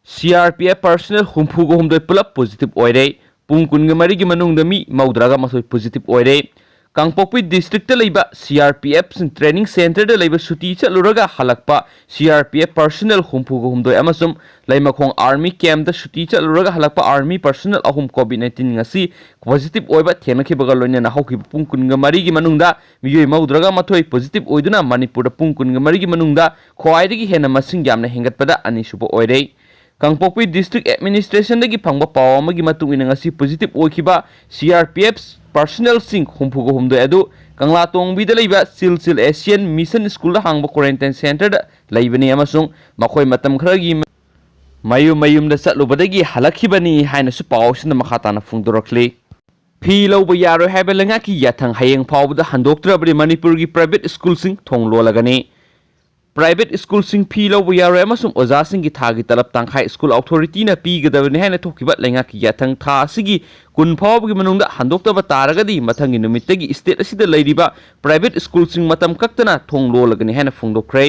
CRPF personnel humfuga humdoi pulap positive oire pung kunga marigi manungda mi maudraga masoi positive oire Kangpokpi district leiba CRPF sin training center da leiba suti chaluraga halakpa CRPF personnel humfuga humdoi amasum leimakhong army camp da suti chaluraga halakpa army personnel ahum COVID-19 ngasi positive oiba thengnakibaga loinena hauki pung kunga marigi manungda miyoi maudraga mathoi positive oiduna Manipur da pung kunga marigi manungda khwaidagi hena masing yamna hengatpada ani suba oire Kangpokpi district administration dagi phangba paw amagi matung ina ngasi positive oikiba CRPF personnel sing humfuga humdoi adu Kangla Tongbi da leiba Silsil Asian Mission School da hangba quarantine center da leibani amasung makhoi matam kharagi mayum da chatlubadagi halakhibani haina su paw sin makhatana phungdorakli phi loba yaro haiba langaki yathang hayeng phawda handoktrabri Manipur gi private school sing thonglo lagani Private school sing phi loba yaro amasum oja sing gi thagi talap tangkhai school authority na pi gadabani haina thokiba lengaki yathang tha asigi kun phawgi manungda handoktaba taragadi mathangi numittagi state asida leiriba private school sing matam kaktana thonglo lagani haina phungdokre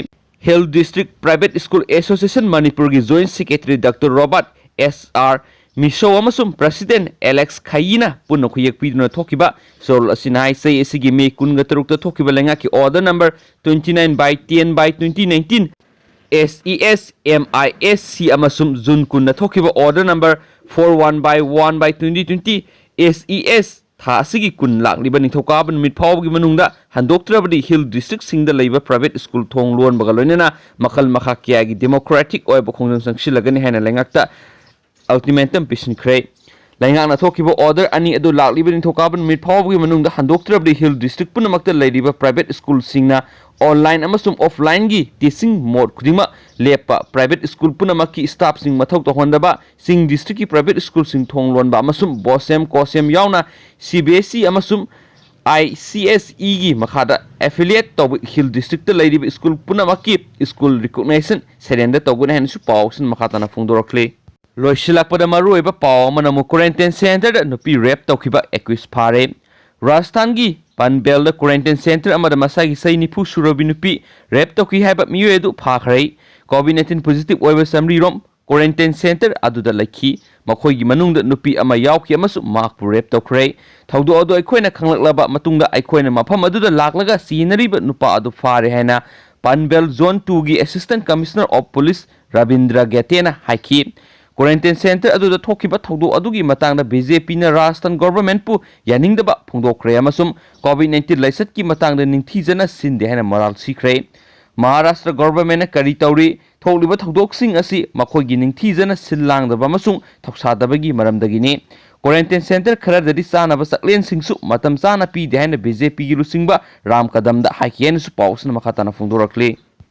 Hill District Private School Association Manipur gi Joint Secretary Dr. Robert S.R. Miso amasum President Alex Khayina punno khuyak piduna thokiba sol asinai sei asigi me kunga tarukta thokiba lengaki order number 29/10/2019 SES MISC amasum June kunna thokiba order number 41/1/2020 SES tha asigi kun lakliba nithokaban mit phawgi manungda handoktrabadi Hill District singda leiba private school thong lon baga loinena makal makha kya gi democratic oiba khongjang sangsilagani haina lengakta ultimatum pisin kre laingana thokiba order ani adu lakliba nithokaban mit phawgi manungda handoktrabadi Hill District punamakta leiba private school singna online amasum offline gi teaching mode khudima lepa private school punamaki staff sing mathau to hondaba sing district ki private school sing thonglon ba amasum bosem kosem yauna CBSE amasum ICSE gi makhada affiliate to Hill District ta leiriba school punamaki school recognition serenda to gun hen su pawsin makhata na phungdorakle loisilakpada maruiba paw manamu quarantine center da nupi rep tawkiba accuse phare Rajasthan gi Panbel da quarantine center amada masagi sai nipu surabi nupi rep toki haiba miyo edu phakhrei COVID-19 positive oiba samri rom quarantine center aduda lakhi makhoi gi manungda nupi ama yauki amasu makpu rep tokhrei thaudo adu aikoina khanglaklaba matungda aikoina mafam aduda laklaga sinariba nupa adu phare haina Panbel zone 2 gi assistant commissioner of police Rabindra Gatena haiki Quarantine center adu da thokiba thaudo adugi matangda BJP na Rajasthan government pu yaningdaba phungdokre amasum COVID-19 laisat ki matangda ningthijana sinde haina moral sikre Maharashtra government na kari tauri tholiba thodok sing asi makhoi gi ningthijana sillangdaba amasung thoksadabagi maramdagini Quarantine center kharadadi sanaba saklen singsu matam sana pi de haina BJP gi lusingba Ram Kadam da haikien su pawsna makhatana phungdorakle